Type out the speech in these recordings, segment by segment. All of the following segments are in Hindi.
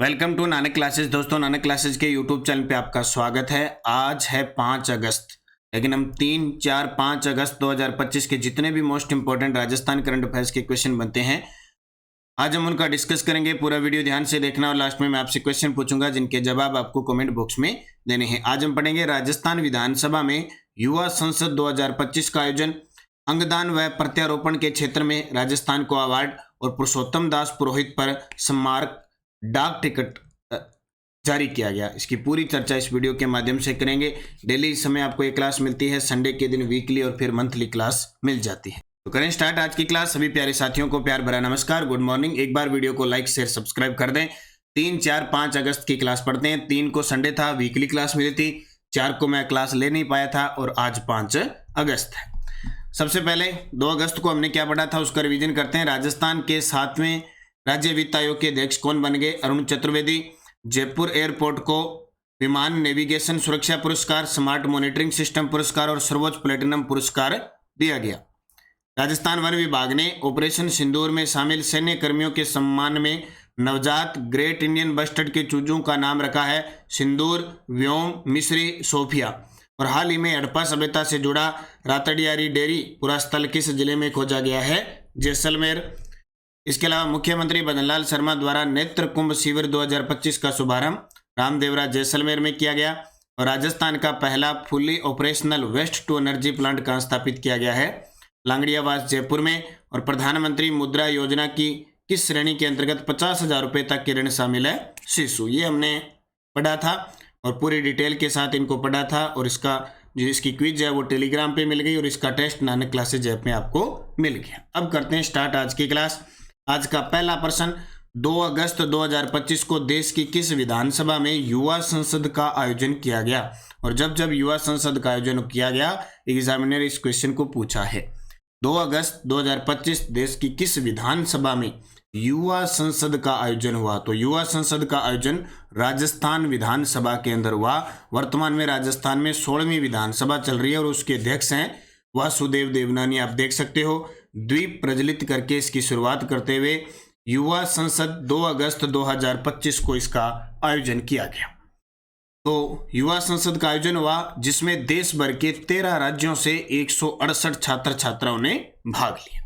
Welcome to Nanak classes. दोस्तों, नानक क्लासेस के यूट्यूब चैनल पे आपका स्वागत है। आज है 5 अगस्त, लेकिन हम 3, 4, 5 अगस्त 2025 के जितने भी most important Rajasthan current affairs के क्वेश्चन बनते हैं, आज हम उनका डिस्कस करेंगे। पूरा वीडियो ध्यान से देखना और लास्ट में मैं आपसे क्वेश्चन पूछूंगा जिनके जवाब आपको कमेंट बॉक्स में देने हैं। आज हम पढ़ेंगे राजस्थान विधानसभा में युवा संसद 2025 का आयोजन, अंगदान व प्रत्यारोपण के क्षेत्र में राजस्थान को अवार्ड और पुरुषोत्तम दास पुरोहित पर स्मारक डाक टिकट जारी किया गया। इसकी पूरी चर्चा इस वीडियो के माध्यम से करेंगे। डेली इस समय आपको एक क्लास मिलती है, संडे के दिन वीकली और फिर मंथली क्लास मिल जाती है। तो करें स्टार्ट आज की क्लास। सभी प्यारे साथियों को प्यार भरा नमस्कार, गुड मॉर्निंग। एक बार वीडियो को लाइक शेयर सब्सक्राइब कर दें। 3, 4, 5 अगस्त की क्लास पढ़ते हैं। 3 को संडे था, वीकली क्लास मिली थी। 4 को मैं क्लास ले नहीं पाया था और आज 5 अगस्त है। सबसे पहले 2 अगस्त को हमने क्या पढ़ा था उसका रिवीजन करते हैं। राजस्थान के 7वें राज्य वित्त आयोग के अध्यक्ष कौन बन गए? अरुण चतुर्वेदी। जयपुर एयरपोर्ट को विमान नेविगेशन सुरक्षा पुरस्कार, स्मार्ट मॉनिटरिंग सिस्टम पुरस्कार और सर्वोच्च प्लेटिनम पुरस्कार दिया गया। राजस्थान वन विभाग ने ऑपरेशन सिंदूर में शामिल सैन्य कर्मियों के सम्मान में नवजात ग्रेट इंडियन बस्टर्ड के चूजों का नाम रखा है सिंदूर, व्योम, मिश्री, सोफिया। और हाल ही में हड़प्पा सभ्यता से जुड़ा रातड़ियारी डेयरी पूरा स्थल किस जिले में खोजा गया है? जैसलमेर। इसके अलावा मुख्यमंत्री बदनलाल शर्मा द्वारा नेत्र कुंभ शिविर 2025 का शुभारंभ रामदेवरा जैसलमेर में किया गया। और राजस्थान का पहला fully operational waste to energy plant कहाँ स्थापित किया गया है? लांगड़ियावास जयपुर में। और प्रधानमंत्री मुद्रा योजना की किस श्रेणी के अंतर्गत 50,000 रुपये तक के ऋण शामिल है? शिशु। ये हमने पढ़ा था और पूरी डिटेल के साथ इनको पढ़ा था। और इसका जो इसकी क्विज है वो टेलीग्राम पे मिल गई और इसका टेस्ट नानक क्लासेज ऐप में आपको मिल गया। अब करते हैं स्टार्ट आज की क्लास। आज का पहला प्रश्न, 2 अगस्त 2025 को देश की किस विधानसभा में युवा संसद का आयोजन किया गया? और जब जब युवा संसद का आयोजन किया गया, एग्जामिनर इस क्वेश्चन को पूछा है। 2 अगस्त 2025 देश की किस विधानसभा में युवा संसद का आयोजन हुआ? तो युवा संसद का आयोजन राजस्थान विधानसभा के अंदर हुआ। वर्तमान में राजस्थान में 16वीं विधानसभा चल रही है और उसके अध्यक्ष हैं वासुदेव देवनानी। आप देख सकते हो द्वीप प्रज्वलित करके इसकी शुरुआत करते हुए युवा संसद 2 अगस्त 2025 को इसका आयोजन किया गया। तो युवा संसद का आयोजन हुआ जिसमें देश भर के 13 राज्यों से 168 छात्र छात्राओं ने भाग लिया।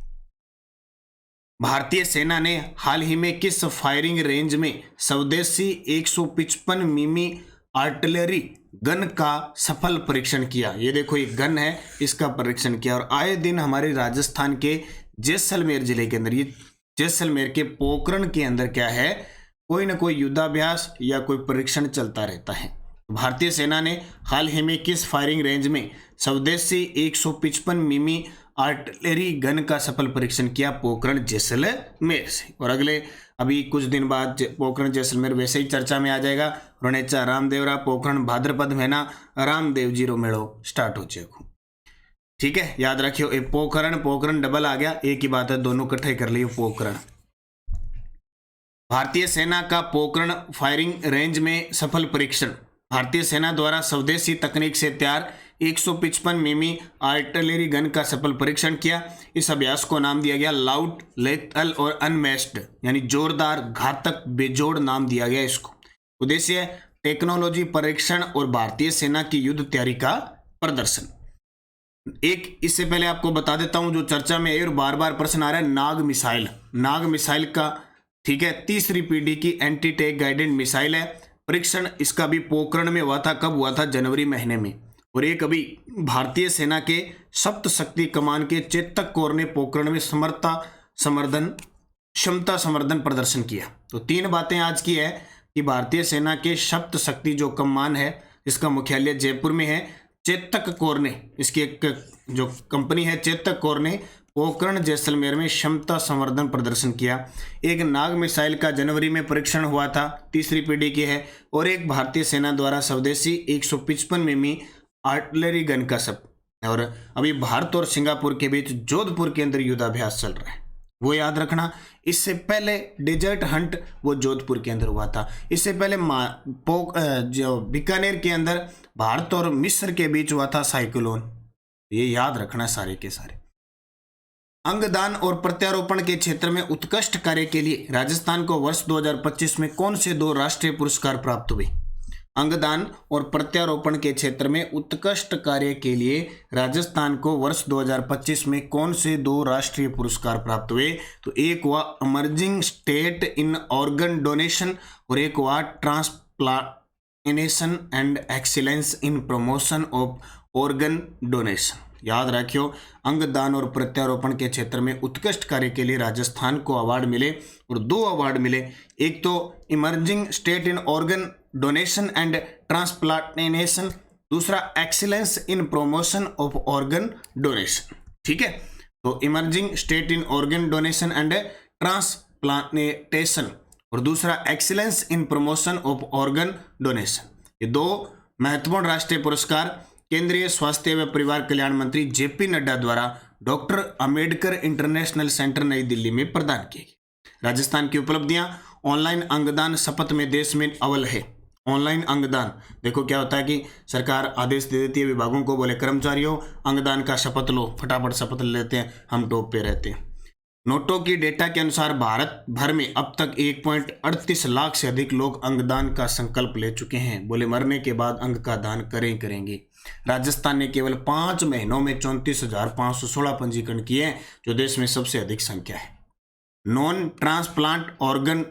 भारतीय सेना ने हाल ही में किस फायरिंग रेंज में स्वदेशी 155 मिमी आर्टिलरी गन का सफल परीक्षण किया? ये देखो एक गन है, इसका परीक्षण किया। और आए दिन हमारे राजस्थान के जैसलमेर जिले के अंदर, ये जैसलमेर के पोखरण के अंदर क्या है, कोई ना कोई युद्धाभ्यास या कोई परीक्षण चलता रहता है। भारतीय सेना ने हाल ही में किस फायरिंग रेंज में स्वदेशी 155 मिमी आर्टिलरी गन का सफल परीक्षण किया? पोखरण जैसलमेर से। और अगले अभी कुछ दिन बाद पोखरण जैसलमेर वैसे ही चर्चा में आ जाएगा। रणेचा रामदेवरा पोखरण भाद्रपद महीना रामदेव जीरो मेड़ो स्टार्ट हो जाएगा। ठीक है, याद रखियो। ये पोखरण डबल आ गया, एक ही बात है, दोनों इकट्ठे कर लिए। पोखरण भारतीय सेना का पोखरण फायरिंग रेंज में सफल परीक्षण। भारतीय सेना द्वारा स्वदेशी तकनीक से तैयार 155 मिमी आर्टिलरी गन का सफल परीक्षण किया। इस अभ्यास को नाम दिया गया लाउड, लेथल और अनमैच्ड, यानी जोरदार, घातक, बेजोड़ नाम दिया गया इसको। उद्देश्य टेक्नोलॉजी परीक्षण और भारतीय सेना की युद्ध तैयारी का प्रदर्शन। एक इससे पहले आपको बता देता हूं जो चर्चा में और बार बार प्रश्न आ रहा है, नाग मिसाइल। नाग मिसाइल का, ठीक है, 3री पीढ़ी की एंटी टैंक गाइडेड मिसाइल है। परीक्षण इसका भी पोखरण में हुआ था। कब हुआ था? जनवरी महीने में। और एक अभी भारतीय सेना के सप्त शक्ति कमान के चेतक कोर ने पोखरण में क्षमता संवर्धन प्रदर्शन किया। तो 3 बातें आज की है कि भारतीय सेना के सप्त शक्ति जो कमान है, इसका मुख्यालय जयपुर में है। चेतक कोर ने, इसकी एक जो कंपनी है चेतक कोर ने पोखरण जैसलमेर में क्षमता संवर्धन प्रदर्शन किया। एक नाग मिसाइल का जनवरी में परीक्षण हुआ था, 3री पीढ़ी की है। और एक भारतीय सेना द्वारा स्वदेशी 155 मिमी आर्टिलरी गन का सब। और अभी भारत और सिंगापुर के बीच जोधपुर के अंदर युद्धाभ्यास चल रहा है, वो याद रखना। इससे पहले डेजर्ट हंट वो जोधपुर के अंदर हुआ था। इससे पहले जो बीकानेर के अंदर भारत और मिस्र के बीच हुआ था साइक्लोन। ये याद रखना सारे के सारे। अंगदान और प्रत्यारोपण के क्षेत्र में उत्कृष्ट कार्य के लिए राजस्थान को वर्ष 2025 में कौन से 2 राष्ट्रीय पुरस्कार प्राप्त हुए? अंगदान और प्रत्यारोपण के क्षेत्र में उत्कृष्ट कार्य के लिए राजस्थान को वर्ष 2025 में कौन से 2 राष्ट्रीय पुरस्कार प्राप्त हुए? तो एक हुआ emerging state in organ donation और एक हुआ transplantation and excellence in promotion of organ donation. याद रखियो, अंगदान और प्रत्यारोपण के क्षेत्र में उत्कृष्ट कार्य के लिए राजस्थान को अवार्ड मिले और 2 अवार्ड मिले। एक तो emerging state in organ donation and transplantation, दूसरा excellence in promotion of organ donation. ठीक है, तो emerging state in organ donation and transplantation और दूसरा excellence in promotion of organ donation, ये 2 महत्वपूर्ण राष्ट्रीय पुरस्कार केंद्रीय स्वास्थ्य एवं परिवार कल्याण मंत्री जेपी नड्डा द्वारा डॉक्टर अंबेडकर इंटरनेशनल सेंटर नई दिल्ली में प्रदान किए गए। राजस्थान की उपलब्धियां, ऑनलाइन अंगदान शपथ में देश में अव्वल है। ऑनलाइन अंगदान, देखो क्या होता है कि सरकार आदेश दे देती है विभागों को, बोले कर्मचारियों अंगदान का शपथ लो, फटाफट शपथ ले लेते हैं, हम टॉप पे रहते हैं। नोटों की डेटा के अनुसार भारत भर में अब तक 1.38 लाख से अधिक लोग अंगदान का संकल्प ले चुके हैं। बोले मरने के बाद अंग का दान करेंगे। राजस्थान ने केवल 5 महीनों में 34,516 पंजीकरण किए हैं, जो देश में सबसे अधिक संख्या है। नॉन ट्रांसप्लांट ऑर्गन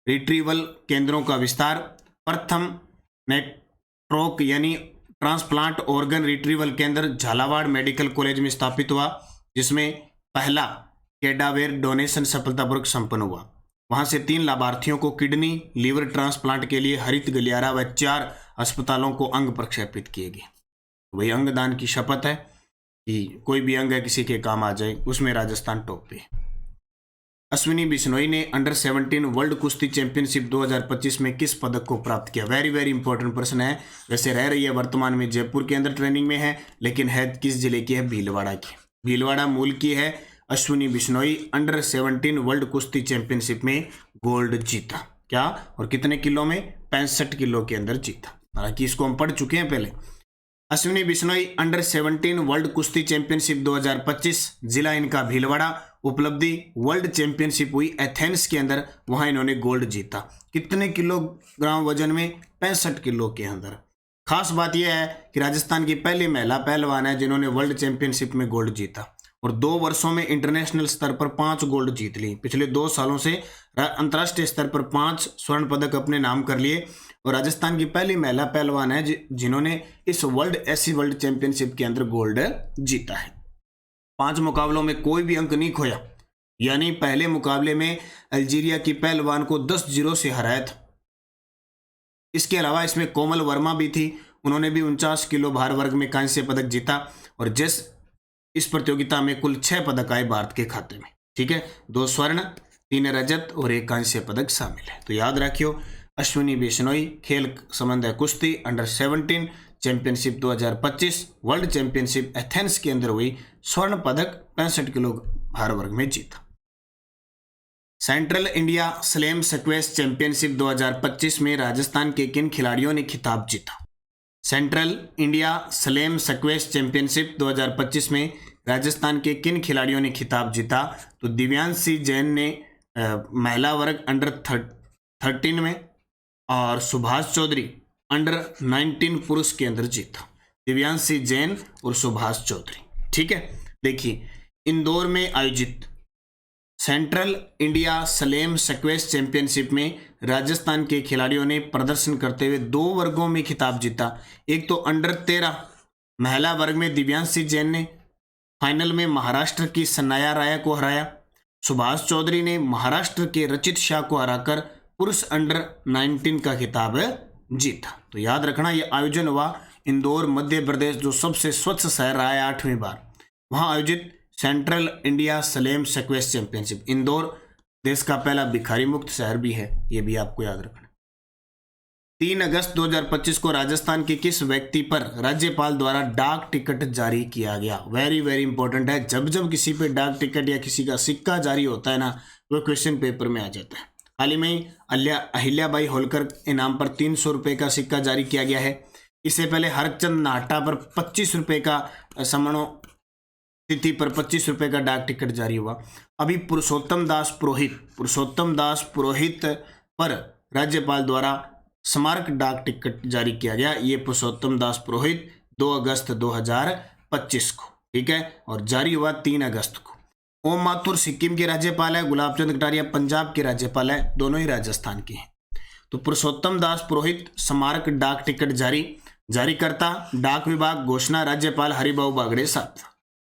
रिट्रीवल केंद्रों का विस्तार, प्रथम नेट्रोक यानी ट्रांसप्लांट ऑर्गन रिट्रीवल केंद्र झालावाड़ मेडिकल कॉलेज में स्थापित हुआ, जिसमें पहला कैडावेर डोनेशन सफलतापूर्वक संपन्न हुआ। वहां से 3 लाभार्थियों को किडनी लीवर ट्रांसप्लांट के लिए हरित गलियारा व 4 अस्पतालों को अंग प्रक्षेपित किए गए। वही अंगदान की शपथ है कि कोई भी अंग है किसी के काम आ जाए, उसमें राजस्थान टॉप पे। अश्विनी बिश्नोई ने अंडर 17 वर्ल्ड कुश्ती चैंपियनशिप 2025 में किस पदक को प्राप्त किया? वेरी वेरी इंपॉर्टेंट प्रश्न है। वैसे रह रही है वर्तमान में जयपुर के अंदर ट्रेनिंग में है, लेकिन है किस जिले की है? भीलवाड़ा की। भीलवाड़ा मूल की है अश्विनी बिश्नोई। अंडर 17 वर्ल्ड कुश्ती चैंपियनशिप में गोल्ड जीता। क्या और कितने किलो में? 65 किलो के अंदर जीता। हालांकि इसको हम पढ़ चुके हैं पहले। अश्विनी बिश्नोई अंडर 17 वर्ल्ड कुश्ती चैंपियनशिप 2025, जिला इनका भीलवाड़ा। उपलब्धि वर्ल्ड चैंपियनशिप हुई एथेंस के अंदर, वहां इन्होंने गोल्ड जीता। कितने किलोग्राम वजन में? 65 किलो के अंदर। खास बात यह है कि राजस्थान की पहली महिला पहलवान है जिन्होंने वर्ल्ड चैंपियनशिप में गोल्ड जीता और 2 वर्षों में इंटरनेशनल स्तर पर 5 गोल्ड जीत ली। पिछले 2 सालों से अंतर्राष्ट्रीय स्तर पर 5 स्वर्ण पदक अपने नाम कर लिए और राजस्थान की पहली महिला पहलवान है जिन्होंने इस वर्ल्ड चैंपियनशिप के अंदर गोल्ड जीता है। 5 मुकाबलों में कोई भी अंक नहीं खोया, यानी पहले मुकाबले में अल्जीरिया की पहलवान को 10-0 से हराया था। इसके अलावा इसमें कोमल वर्मा भी थी, उन्होंने भी 49 किलो भार वर्ग में कांस्य पदक जीता और इस प्रतियोगिता में कुल 6 पदक आए भारत के खाते में। ठीक है, 2 स्वर्ण, 3 रजत और 1 कांस्य पदक शामिल है। तो याद रखियो, अश्विनी बिश्नोई खेल संबंध है कुश्ती under 17 championship 2025 world championship Athens के अंदर हुई, स्वर्ण पदक 65 किलो भार वर्ग में जीता। Central India slam squash championship 2025 में राजस्थान के किन खिलाड़ियों ने खिताब जीता? Central India slam squash championship 2025 में राजस्थान के किन खिलाड़ियों ने खिताब जीता? तो दिव्यांशी जैन ने महिला वर्ग अंडर 13 में और सुभाष चौधरी अंडर 19 पुरुष के अंदर जीता। दिव्यांशी जैन और सुभाष चौधरी। ठीक है, देखिए इंदौर में आयोजित central India slam squash championship में राजस्थान के खिलाड़ियों ने प्रदर्शन करते हुए 2 वर्गों में खिताब जीता। एक तो अंडर 13 महिला वर्ग में दिव्यांशी जैन ने फाइनल में महाराष्ट्र की सनाया राय को हराया। सुभाष चौधरी ने महाराष्ट्र के रचित शाह को हराकर पुरुष अंडर 19 का खिताब जीता। तो याद रखना, यह आयोजन हुआ इंदौर मध्य प्रदेश, जो सबसे स्वच्छ शहर रहा है 8वीं बार, वहां आयोजित central India slam squash championship. Indore देश का पहला भिखारी मुक्त शहर भी है, यह भी आपको याद रखना। 3 अगस्त 2025 को राजस्थान के किस व्यक्ति पर राज्यपाल द्वारा डाक टिकट जारी किया गया? वेरी वेरी इंपॉर्टेंट है। जब जब किसी पे डाक टिकट या किसी का सिक्का जारी होता है ना, वो क्वेश्चन पेपर में आ जाता है। हाल ही में अहिल्याबाई होलकर इनाम पर 300 रुपये का सिक्का जारी किया गया है। इससे पहले हरचंद नाहटा पर 25 रुपये का तिथि पर 25 रुपए का डाक टिकट जारी हुआ। अभी पुरुषोत्तम दास पुरोहित पर राज्यपाल द्वारा स्मारक डाक टिकट जारी किया गया। ये पुरुषोत्तम दास पुरोहित 2 अगस्त 2025 को, ठीक है, और जारी हुआ 3 अगस्त को। ओम माथुर सिक्किम के राज्यपाल है, गुलाब चंद कटारिया पंजाब के राज्यपाल है, दोनों ही राजस्थान के हैं। तो पुरुषोत्तम दास पुरोहित स्मारक डाक टिकट जारी करता डाक विभाग, घोषणा राज्यपाल हरिभाऊ बागड़े साहब।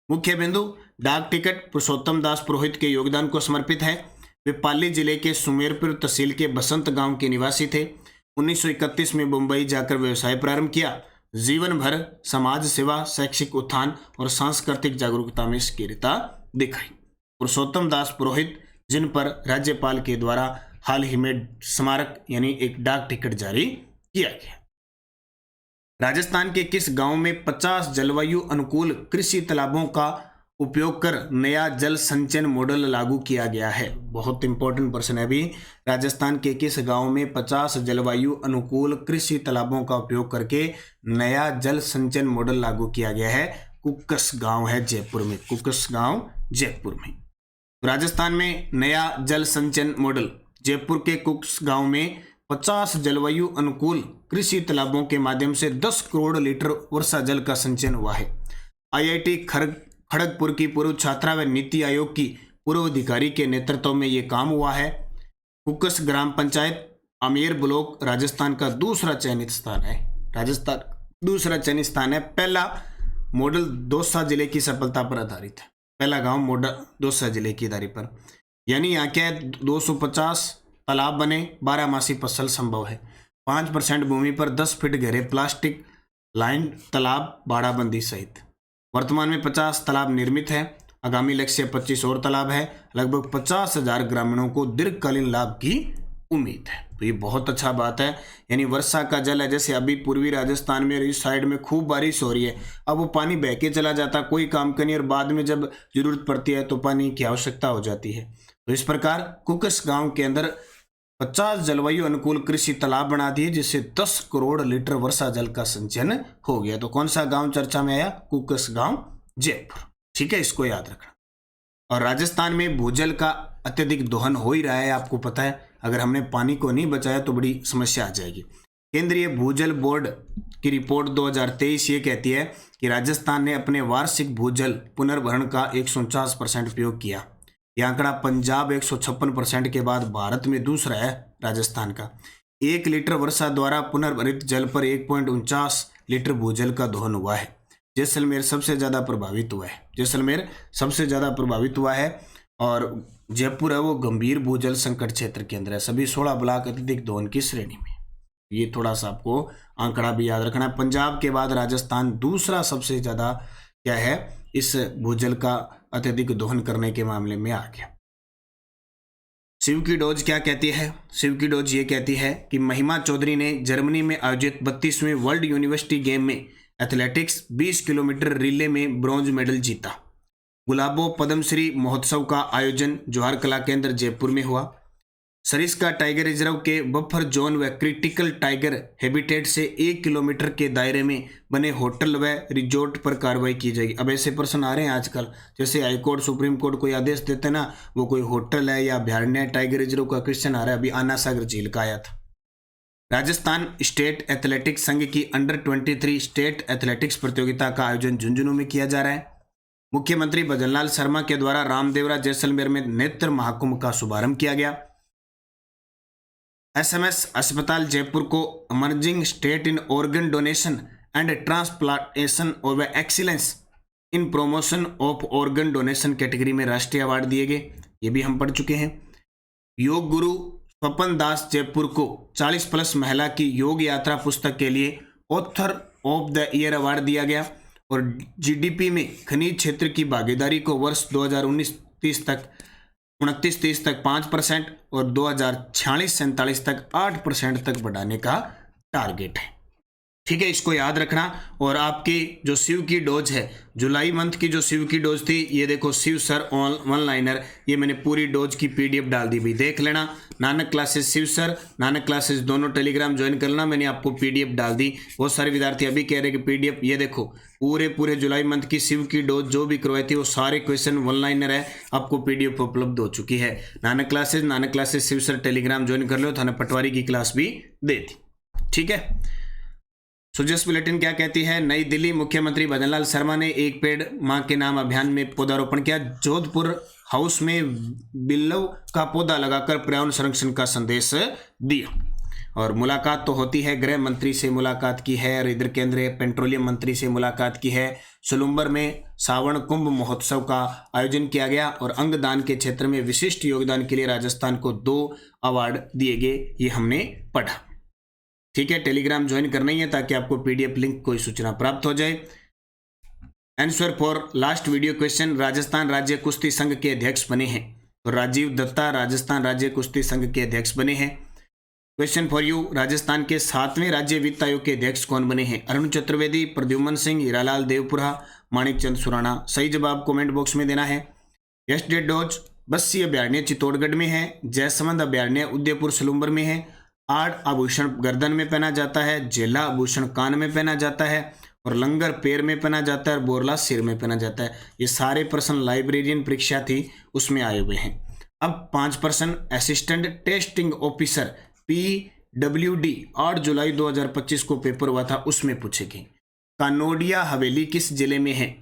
मुख्य बिंदु, डाक टिकट पुरुषोत्तम दास पुरोहित के योगदान को समर्पित है। वे पाली जिले के सुमेरपुर तहसील के बसंत गांव के निवासी थे। 1931 में मुंबई जाकर व्यवसाय प्रारंभ किया। जीवन भर समाज सेवा, शैक्षिक उत्थान और सांस्कृतिक जागरूकता में सक्रियता दिखाई। पुरुषोत्तम दास पुरोहित, जिन पर राज्यपाल के द्वारा हाल ही में स्मारक यानी एक डाक टिकट जारी किया गया। राजस्थान के किस गांव में 50 जलवायु अनुकूल कृषि तालाबों का उपयोग कर नया जल संचयन मॉडल लागू किया गया है? बहुत इंपॉर्टेंट प्रश्न है। अभी राजस्थान के किस गांव में 50 जलवायु अनुकूल कृषि तालाबों का उपयोग करके नया जल संचयन मॉडल लागू किया गया है? कुक्कस गांव है जयपुर में, कुक्कस गांव जयपुर में। राजस्थान में नया जल संचयन मॉडल, जयपुर के कुक्कस गांव में 50 जलवायु अनुकूल कृषि तालाबों के माध्यम से 10 करोड़ लीटर वर्षा जल का संचयन हुआ है। IIT खड़गपुर की पूर्व छात्रा व नीति आयोग की पूर्व अधिकारी के नेतृत्व में ये काम हुआ है। कुक्कस ग्राम पंचायत आमेर ब्लॉक राजस्थान का दूसरा चयनित स्थान है। राजस्थान दूसरा चयनित स्थान है। पहला मॉडल दौसा जिले की सफलता पर आधारित है। पहला गांव मॉडल दौसा जिले की आधारित पर, यानी यहाँ क्या है, 250 तालाब बने, 12मासी फसल संभव है। 5% भूमि पर 10 फीट गहरे प्लास्टिक लाइन तालाब बाड़ाबंदी सहित। वर्तमान में 50 तालाब निर्मित है। आगामी लक्ष्य 25 और तालाब है। लगभग 50,000 ग्रामीणों को दीर्घकालीन लाभ की उम्मीद है। तो ये बहुत अच्छा बात है। यानी वर्षा का जल है, जैसे अभी पूर्वी राजस्थान में इस साइड में खूब बारिश हो रही है, अब वो पानी बह के चला जाता, कोई काम का नहीं, और बाद में जब जरूरत पड़ती है तो पानी की आवश्यकता हो जाती है। तो इस प्रकार कुक्कस गांव के अंदर 50 जलवायु अनुकूल कृषि तालाब बना दिए, जिससे 10 करोड़ लीटर वर्षा जल का संचयन हो गया। तो कौन सा गांव चर्चा में आया? कुक्कस गांव जयपुर, ठीक है, इसको याद रखना। और राजस्थान में भूजल का अत्यधिक दोहन हो ही रहा है, आपको पता है। अगर हमने पानी को नहीं बचाया तो बड़ी समस्या आ जाएगी। केंद्रीय भूजल बोर्ड की रिपोर्ट 2023 ये कहती है कि राजस्थान ने अपने वार्षिक भूजल पुनर्भरण का 149% उपयोग किया। यह आंकड़ा पंजाब 156% के बाद भारत में दूसरा है राजस्थान का। 1 लीटर वर्षा द्वारा पुनर्भरित जल पर 1.49 लीटर भूजल का दोहन हुआ है। जैसलमेर सबसे ज़्यादा प्रभावित हुआ है और जयपुर है वो गंभीर भूजल संकट क्षेत्र के अंदर है। सभी 16 ब्लॉक अत्यधिक दोहन की श्रेणी में। ये थोड़ा सा आपको आंकड़ा भी याद रखना है। पंजाब के बाद राजस्थान दूसरा सबसे ज़्यादा क्या है, इस भूजल का अत्यधिक दोहन करने के मामले में आ गया। शिव की डोज क्या कहती है? शिव की डोज ये कहती है कि महिमा चौधरी ने जर्मनी में आयोजित 32वें वर्ल्ड यूनिवर्सिटी गेम में एथलेटिक्स 20 किलोमीटर रिले में ब्रॉन्ज मेडल जीता। गुलाबो पद्मश्री महोत्सव का आयोजन जवाहर कला केंद्र जयपुर में हुआ। सरिस्का टाइगर रिजर्व के बफर जोन व क्रिटिकल टाइगर हैबिटेट से 1 किलोमीटर के दायरे में बने होटल व रिजॉर्ट पर कार्रवाई की जाएगी। अब ऐसे प्रश्न आ रहे हैं आजकल, जैसे हाईकोर्ट सुप्रीम कोर्ट कोई आदेश देते ना, वो कोई होटल है या अभ्यारण्य टाइगर रिजर्व का क्वेश्चन आ रहा है। अभी आना सागर झील का आया था। राजस्थान स्टेट एथलेटिक्स संघ की अंडर 23 स्टेट एथलेटिक्स प्रतियोगिता का आयोजन झुंझुनू में किया जा रहा है। मुख्यमंत्री भजनलाल शर्मा के द्वारा रामदेवरा जैसलमेर में नेत्र महाकुंभ का शुभारंभ किया गया। SMS अस्पताल जयपुर को emerging state in organ donation and transplantation और excellence in promotion of organ donation category में राष्ट्रीय अवार्ड दिए गए। ये भी हम पढ़ चुके हैं। योग गुरु स्वपन दास जयपुर को 40+ महिला की योग यात्रा पुस्तक के लिए author of the year award दिया गया। और GDP में खनिज क्षेत्र की भागीदारी को वर्ष 2029-30 तक 29-30 तक 5% और 2046-47 तक 8% तक बढ़ाने का टारगेट है। ठीक है, इसको याद रखना। और आपकी जो शिव की डोज है, जुलाई मंथ की जो शिव की डोज थी, ये देखो शिव सर वन लाइनर, ये मैंने पूरी डोज की पीडीएफ डाल दी भाई, देख लेना। Nanak classes Shiv sir, Nanak classes दोनों टेलीग्राम ज्वाइन कर लेना, मैंने आपको पीडीएफ डाल दी। बहुत सारे विद्यार्थी अभी कह रहे हैं कि पीडीएफ, ये देखो पूरे जुलाई मंथ की शिव की डोज जो भी करवाई थी वो सारे क्वेश्चन वन लाइनर है, आपको पीडीएफ उपलब्ध हो चुकी है। Nanak classes Shiv sir Telegram join कर लो, थाना पटवारी की क्लास भी दे दी। ठीक है, सुजस बुलेटिन क्या कहती है? नई दिल्ली, मुख्यमंत्री भजनलाल शर्मा ने एक पेड़ मां के नाम अभियान में पौधारोपण किया। जोधपुर हाउस में बिल्लव का पौधा लगाकर पर्यावरण संरक्षण का संदेश दिया। और मुलाकात तो होती है, गृह मंत्री से मुलाकात की है, और इधर केंद्रीय पेट्रोलियम मंत्री से मुलाकात की है। सोलुम्बर में सावन कुंभ महोत्सव का आयोजन किया गया, और अंगदान के क्षेत्र में विशिष्ट योगदान के लिए राजस्थान को 2 अवार्ड दिए गए, ये हमने पढ़ा। ठीक है, टेलीग्राम ज्वाइन करना ही है ताकि आपको पीडीएफ लिंक कोई सूचना प्राप्त हो जाए। Answer for last video question, Rajasthan राज्य कुश्ती संघ के अध्यक्ष बने हैं। तो राजीव दत्ता राजस्थान राज्य कुश्ती संघ के अध्यक्ष बने हैं। क्वेश्चन फॉर यू, राजस्थान के 7वें राज्य वित्त आयोग के अध्यक्ष कौन बने हैं? अरुण चतुर्वेदी, प्रद्युमन सिंह, हीरालाल देवपुरा, माणिक चंद सुराणा। सही जवाब कमेंट बॉक्स में देना है। यस्टरडे डोज बस्सी अभ्यारण्य चित्तौड़गढ़ में है, जयसमंद अभ्यारण्य उदयपुर सोलुम्बर में है। आड़ आभूषण गर्दन में पहना जाता है, जेला आभूषण कान में पहना जाता है, और लंगर पैर में पहना जाता है, और बोरला सिर में पहना जाता है। ये सारे प्रश्न लाइब्रेरियन परीक्षा थी उसमें आए हुए हैं। अब 5 प्रश्न असिस्टेंट टेस्टिंग ऑफिसर PWD 8 जुलाई 2025 को पेपर हुआ था, उसमें पूछे गए। कानोडिया हवेली किस जिले में है?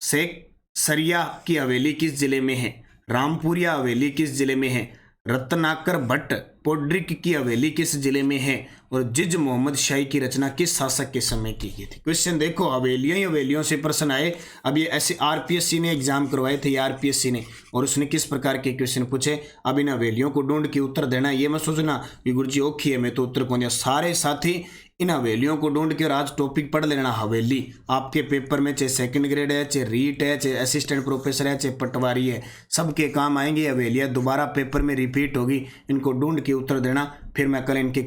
सरिया की हवेली किस जिले में है? रामपुरिया हवेली किस जिले में है? रत्नाकर भट्ट पोड्रिक की हवेली किस जिले में है? और जिज मोहम्मद शाही की रचना किस शासक के समय की गई थी? क्वेश्चन देखो, हवेलियों ही हवेलियों से प्रश्न आए। अब ये ऐसे आरपीएससी ने एग्जाम करवाए थे, आरपीएससी ने, और उसने किस प्रकार के क्वेश्चन पूछे। अब इन हवेलियों को ढूंढ के उत्तर देना, ये मत सोचना कि गुरुजी औखी है मैं तो उत्तर कौन दिया। सारे साथी इन हवेलियों को ढूंढ के और आज टॉपिक पढ़ लेना। हवेली आपके पेपर में चाहे सेकंड ग्रेड है, चाहे रीट है, चाहे असिस्टेंट प्रोफेसर है, चाहे पटवारी है, सबके काम आएंगे हवेलियाँ। दोबारा पेपर में रिपीट होगी, इनको ढूंढ के उत्तर देना, फिर मैं कल इनके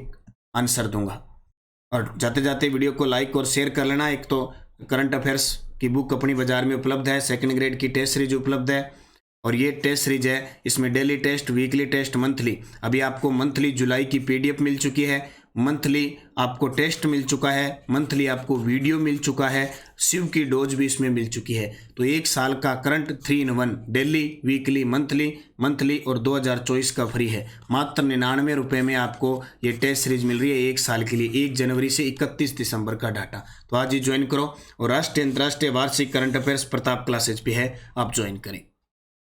आंसर दूंगा। और जाते जाते वीडियो को लाइक और शेयर कर लेना। एक तो करंट अफेयर्स की बुक अपनी बाजार में उपलब्ध है, सेकंड ग्रेड की टेस्ट सीरीज उपलब्ध है, और ये टेस्ट सीरीज है, इसमें daily test, weekly test, monthly. अभी आपको मंथली जुलाई की पीडीएफ मिल चुकी है, मंथली आपको टेस्ट मिल चुका है, मंथली आपको वीडियो मिल चुका है, शिव की डोज भी इसमें मिल चुकी है। तो 1 साल का current 3 in 1 daily, weekly, monthly और 2024 का फ्री है। मात्र 99 रुपये में आपको ये टेस्ट सीरीज मिल रही है 1 साल के लिए, 1 जनवरी से 31 दिसंबर का डाटा। तो आज ही ज्वाइन करो। और राष्ट्रीय अंतर्राष्ट्रीय वार्षिक करंट अफेयर्स प्रताप क्लासेज भी है, आप ज्वाइन करें।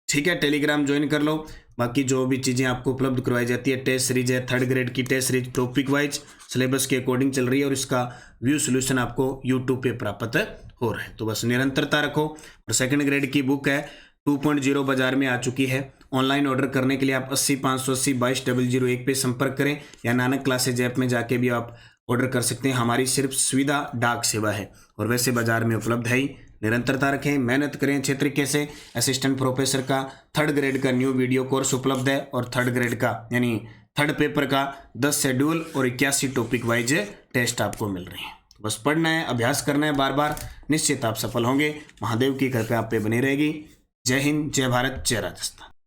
ठीक है, टेलीग्राम ज्वाइन कर लो। बाकी जो भी चीज़ें आपको उपलब्ध करवाई जाती है, टेस्ट सीरीज है, 3rd ग्रेड की test series topic wise syllabus के अकॉर्डिंग चल रही है, और इसका व्यू सोल्यूशन आपको यूट्यूब पे प्राप्त हो रहा है। तो बस निरंतरता रखो। और 2nd ग्रेड की बुक है 2.0 बाजार में आ चुकी है। ऑनलाइन ऑर्डर करने के लिए आप 80 580 22 001 पे संपर्क करें, या नानक क्लासेज ऐप में जाके भी आप ऑर्डर कर सकते हैं। हमारी सिर्फ सुविधा डाक सेवा है, और वैसे बाजार में उपलब्ध है ही। निरंतरता रखें, मेहनत करें अच्छे तरीके से। असिस्टेंट प्रोफेसर का 3rd ग्रेड का न्यू वीडियो कोर्स उपलब्ध है, और 3rd ग्रेड का यानी 3rd पेपर का 10 शेड्यूल और 81 टॉपिक वाइज टेस्ट आपको मिल रहे हैं। तो बस पढ़ना है, अभ्यास करना है बार बार, निश्चित आप सफल होंगे। महादेव की कृपा आप पे बनी रहेगी। जय हिंद, जय भारत, जय राजस्थान।